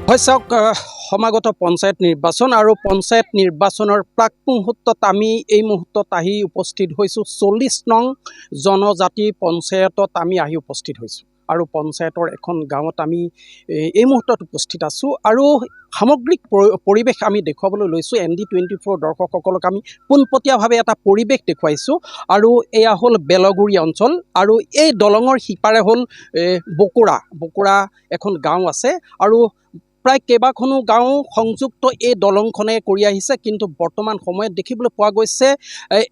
হয় চাওক, সমাগত পঞ্চায়ত নিৰ্বাচন আৰু পঞ্চায়ত নিৰ্বাচনৰ প্ৰাক মুহূৰ্তত আমি এই মুহূৰ্তত আহি উপস্থিত হৈছোঁ 40 নং জনজাতি পঞ্চায়তত আমি আহি উপস্থিত হৈছোঁ আৰু পঞ্চায়তৰ এখন গাঁৱত আমি এই মুহূৰ্তত উপস্থিত আছোঁ আৰু সামগ্ৰিক পৰিৱেশ আমি দেখুৱাবলৈ লৈছোঁ। ND24 দৰ্শকসকলক আমি পোনপটীয়াভাৱে এটা পৰিৱেশ দেখুৱাইছোঁ আৰু এয়া হ'ল বেলগুৰি অঞ্চল আৰু এই দলঙৰ সিপাৰে হ'ল বকুৰা এখন গাঁও আছে আৰু প্ৰায় কেইবাখনো গাঁও সংযুক্ত এই দলংখনে কৰি আহিছে, কিন্তু বৰ্তমান সময়ত দেখিবলৈ পোৱা গৈছে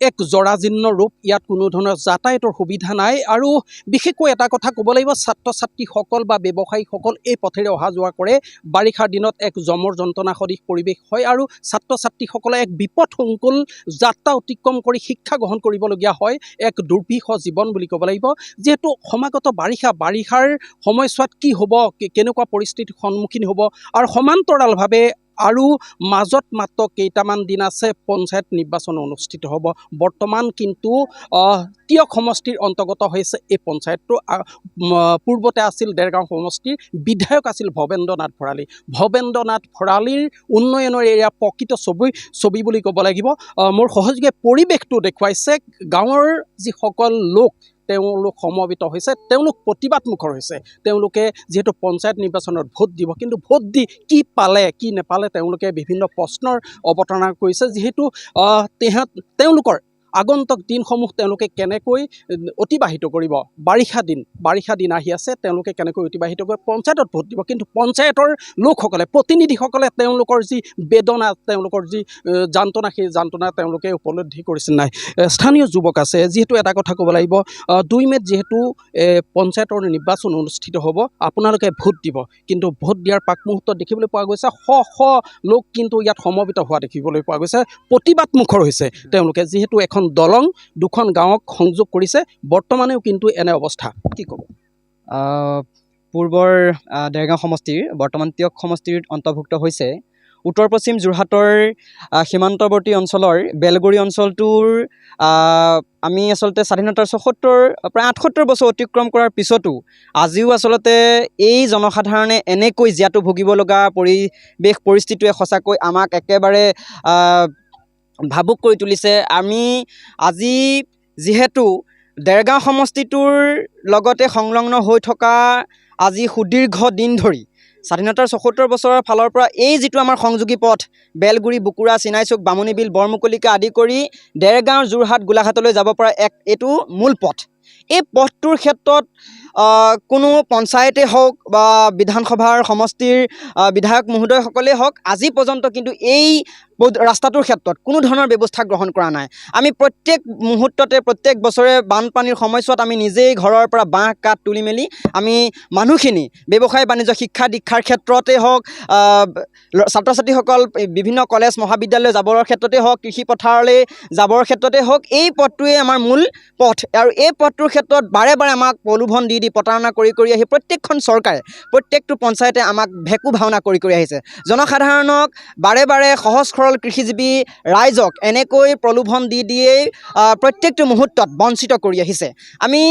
এক জৰাজীৰ্ণ ৰূপ। ইয়াত কোনো ধৰণৰ যাতায়াতৰ সুবিধা নাই আৰু বিশেষকৈ এটা কথা ক'ব লাগিব, ছাত্ৰ ছাত্ৰীসকল বা ব্যৱসায়ীসকল এই পথেৰে অহা যোৱা কৰে। বাৰিষাৰ দিনত এক জমৰ যন্ত্ৰণা সদৃশ পৰিৱেশ হয় আৰু ছাত্ৰ ছাত্ৰীসকলে এক বিপদসংকুল যাত্ৰা অতিক্ৰম কৰি শিক্ষা গ্ৰহণ কৰিবলগীয়া হয়। এক দুৰ্বিষহ জীৱন বুলি ক'ব লাগিব, যিহেতু সমাগত বাৰিষাৰ সময়ছোৱাত কি হ'ব, কেনেকুৱা পৰিস্থিতিৰ সন্মুখীন হ'ব আৰু সমান্তৰালভাৱে আৰু মাজত মাত্ৰ কেইটামান দিন আছে পঞ্চায়ত নিৰ্বাচন অনুষ্ঠিত হ'ব। বৰ্তমান কিন্তু তিয়ক সমষ্টিৰ অন্তৰ্গত হৈছে এই পঞ্চায়তটো। পূৰ্বতে আছিল দেৰগাঁও সমষ্টিৰ বিধায়ক আছিল ভৱেন্দ্ৰ নাথ ভৰালী। ভৱেন্দ্ৰ নাথ ভৰালীৰ উন্নয়নৰ এয়া প্ৰকৃত ছবি বুলি ক'ব লাগিব। মোৰ সহযোগে পৰিৱেশটো দেখুৱাইছে, গাঁৱৰ যিসকল লোক তেওঁলোক সমবেত হৈছে, তেওঁলোক প্ৰতিবাদমুখৰ হৈছে। তেওঁলোকে যিহেতু পঞ্চায়ত নিৰ্বাচনত ভোট দিব, কিন্তু ভোট দি কি পালে কি নেপালে তেওঁলোকে বিভিন্ন প্ৰশ্নৰ অৱতাৰণা কৰিছে। যিহেতু তেওঁলোকৰ আগন্তুক দিনসমূহ তেওঁলোকে কেনেকৈ অতিবাহিত কৰিব, বাৰিষা দিন আহি আছে, তেওঁলোকে কেনেকৈ অতিবাহিত কৰিব, পঞ্চায়তত ভোট দিব, কিন্তু পঞ্চায়তৰ লোকসকলে প্ৰতিনিধিসকলে তেওঁলোকৰ যি বেদনা, তেওঁলোকৰ যি যান্ত্ৰণা, সেই যান্ত্ৰণা তেওঁলোকে উপলব্ধি কৰিছিল নাই। স্থানীয় যুৱক আছে, যিহেতু এটা কথা ক'ব লাগিব, 2 মে'ত যিহেতু পঞ্চায়তৰ নিৰ্বাচন অনুষ্ঠিত হ'ব, আপোনালোকে ভোট দিব, কিন্তু ভোট দিয়াৰ প্ৰাক মুহূৰ্তত দেখিবলৈ পোৱা গৈছে শ লোক কিন্তু ইয়াত সমবেত হোৱা দেখিবলৈ পোৱা গৈছে। প্ৰতিবাদমুখৰ হৈছে তেওঁলোকে, যিহেতু এখন দলং দুখন গাঁৱক সংযোগ কৰিছে। বৰ্তমানেও কিন্তু এনে অৱস্থা, কি ক'ব? পূৰ্বৰ দেৰগাঁও সমষ্টিৰ বৰ্তমান তিয়ক সমষ্টিৰ অন্তৰ্ভুক্ত হৈছে উত্তৰ পশ্চিম যোৰহাটৰ সীমান্তৱৰ্তী অঞ্চলৰ বেলগুৰি অঞ্চলটোৰ আমি আচলতে স্বাধীনতাৰ ৭৪ প্ৰায় ৭৮ বছৰ অতিক্ৰম কৰাৰ পিছতো আজিও আচলতে এই জনসাধাৰণে এনেকৈ জীয়াতু ভুগিব লগা পৰিৱেশ পৰিস্থিতিয়ে সঁচাকৈ আমাক একেবাৰে ভাবুক কৰি তুলিছে। আমি আজি যিহেতু দেৰগাঁও সমষ্টিটোৰ লগতে সংলগ্ন হৈ থকা আজি সুদীৰ্ঘ দিন ধৰি স্বাধীনতাৰ ৭৪ বছৰৰ ফালৰ পৰা এই যিটো আমাৰ সংযোগী পথ বেলগুৰি, বকুৰা, চিনাইচুক, বামুণীবিল, বৰমুকলিকে আদি কৰি দেৰগাঁও, যোৰহাট, গোলাঘাটলৈ যাব পৰা এইটো মূল পথ। এই পথটোৰ ক্ষেত্ৰত কোনো পঞ্চায়তেই হওক বা বিধানসভাৰ সমষ্টিৰ বিধায়ক মহোদয়সকলেই হওক, আজি পৰ্যন্ত কিন্তু এই ৰাস্তাটোৰ ক্ষেত্ৰত কোনো ধৰণৰ ব্যৱস্থা গ্ৰহণ কৰা নাই। আমি প্ৰত্যেক মুহূৰ্ততে প্ৰত্যেক বছৰে বানপানীৰ সময়ছোৱাত আমি নিজেই ঘৰৰ পৰা বাঁহ কাঠ তুলি মেলি আমি মানুহখিনি ব্যৱসায় বাণিজ্য, শিক্ষা দীক্ষাৰ ক্ষেত্ৰতে হওক, ছাত্ৰ ছাত্ৰীসকল বিভিন্ন কলেজ মহাবিদ্যালয় যাবৰ ক্ষেত্ৰতে হওক, কৃষি পথাৰলৈ যাবৰ ক্ষেত্ৰতে হওক, এই পথটোৱে আমাৰ মূল পথ। আৰু এই পথটোৰ ক্ষেত্ৰত বাৰে বাৰে আমাক প্ৰলোভন দি প্ৰতাৰণা কৰি আহি প্ৰত্যেকখন চৰকাৰে, প্ৰত্যেকটো পঞ্চায়তে আমাক ভেকু ভাওনা কৰি আহিছে। জনসাধাৰণক বাৰে বাৰে সহজ সৰল কৃষিজীৱী ৰাইজক এনেকৈ প্ৰলোভন দিয়েই প্ৰত্যেকটো মুহূৰ্তত বঞ্চিত কৰি আহিছে। আমি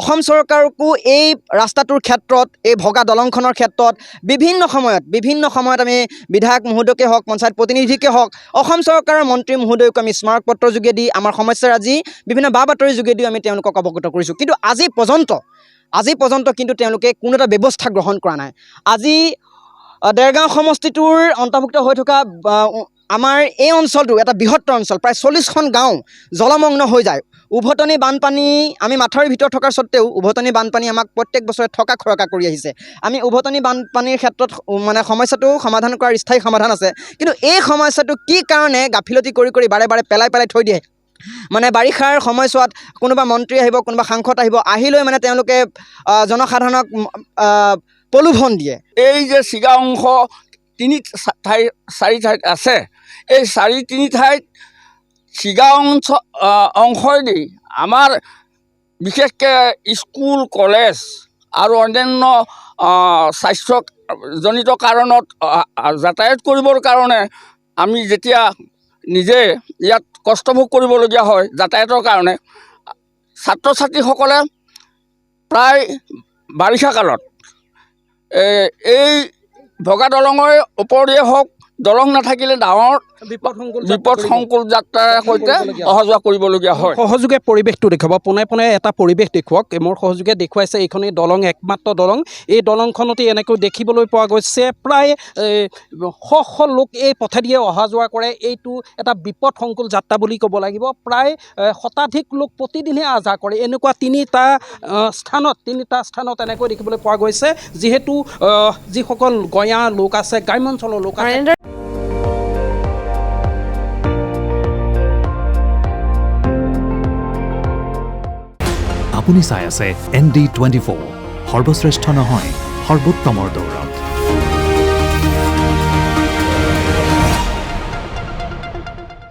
অসম চৰকাৰকো এই ৰাস্তাটোৰ ক্ষেত্ৰত, এই ভগা দলংখনৰ ক্ষেত্ৰত বিভিন্ন সময়ত আমি বিধায়ক মহোদয়কে হওক, পঞ্চায়ত প্ৰতিনিধিকে হওক, অসম চৰকাৰৰ মন্ত্ৰী মহোদয়কো আমি স্মাৰক পত্ৰৰ যোগেদি, আমাৰ সমস্যাৰ আজি বিভিন্ন বা বাতৰিৰ যোগেদিও আমি তেওঁলোকক অৱগত কৰিছোঁ, কিন্তু আজি পৰ্যন্ত কিন্তু তেওঁলোকে কোনো এটা ব্যৱস্থা গ্ৰহণ কৰা নাই। আজি দেৰগাঁও সমষ্টিটোৰ অন্তৰ্ভুক্ত হৈ থকা আমাৰ এই অঞ্চলটো এটা বৃহত্তৰ অঞ্চল, প্ৰায় 40খন গাঁও জলমগ্ন হৈ যায়। উভতনি বানপানী, আমি মাথাউৰিৰ ভিতৰত থকাৰ স্বত্তেও উভতনি বানপানী আমাক প্ৰত্যেক বছৰে থকা খৰকা কৰি আহিছে। আমি উভতনি বানপানীৰ ক্ষেত্ৰত মানে সমস্যাটো সমাধান কৰাৰ স্থায়ী সমাধান আছে, কিন্তু এই সমস্যাটো কি কাৰণে গাফিলতি কৰি বাৰে বাৰে পেলাই থৈ দিয়ে। মানে বাৰিষাৰ সময়ছোৱাত কোনোবা মন্ত্ৰী আহিব, কোনোবা সাংসদ আহিলৈ মানে তেওঁলোকে জনসাধাৰণক প্ৰলোভন দিয়ে। এই যে চিগা অংশ 4 ঠাইত আছে, এই 4 ঠাইত চিগা অংশইদি আমাৰ বিশেষকৈ স্কুল, কলেজ আৰু অন্যান্য স্বাস্থ্যজনিত কাৰণত যাতায়াত কৰিবৰ কাৰণে আমি যেতিয়া নিজে ইয়াত কষ্টভোগ কৰিবলগীয়া হয় যাতায়াতৰ কাৰণে, ছাত্ৰ ছাত্ৰীসকলে প্ৰায় বাৰিষা কালত এই ভগা দলঙৰ ওপৰেই হওক দলং নাথাকিলে ডাঙৰ বিপদ সংকুল যাত্ৰাৰ সৈতে অহা যোৱা কৰিবলগীয়া হয়। সহযোগে পৰিৱেশটো দেখুৱাব, পোনে পোনে এটা পৰিৱেশ দেখুৱাওক। মোৰ সহযোগে দেখুৱাইছে এইখনেই দলং, একমাত্ৰ দলং। এই দলংখনতে এনেকৈ দেখিবলৈ পোৱা গৈছে প্ৰায় শ লোক এই পথেদিয়ে অহা যোৱা কৰে। এইটো এটা বিপদ সংকুল যাত্ৰা বুলি ক'ব লাগিব। প্ৰায় শতাধিক লোক প্ৰতিদিনে অহা যোৱা কৰে। এনেকুৱা তিনিটা স্থানত এনেকৈ দেখিবলৈ পোৱা গৈছে। যিহেতু যিসকল গঞা লোক আছে, গ্ৰাম্যাঞ্চলৰ লোক আছে, আপুনি চাই আছে ND24, সৰ্বশ্ৰেষ্ঠ নহয় সৰ্বোত্তমৰ দৌৰ।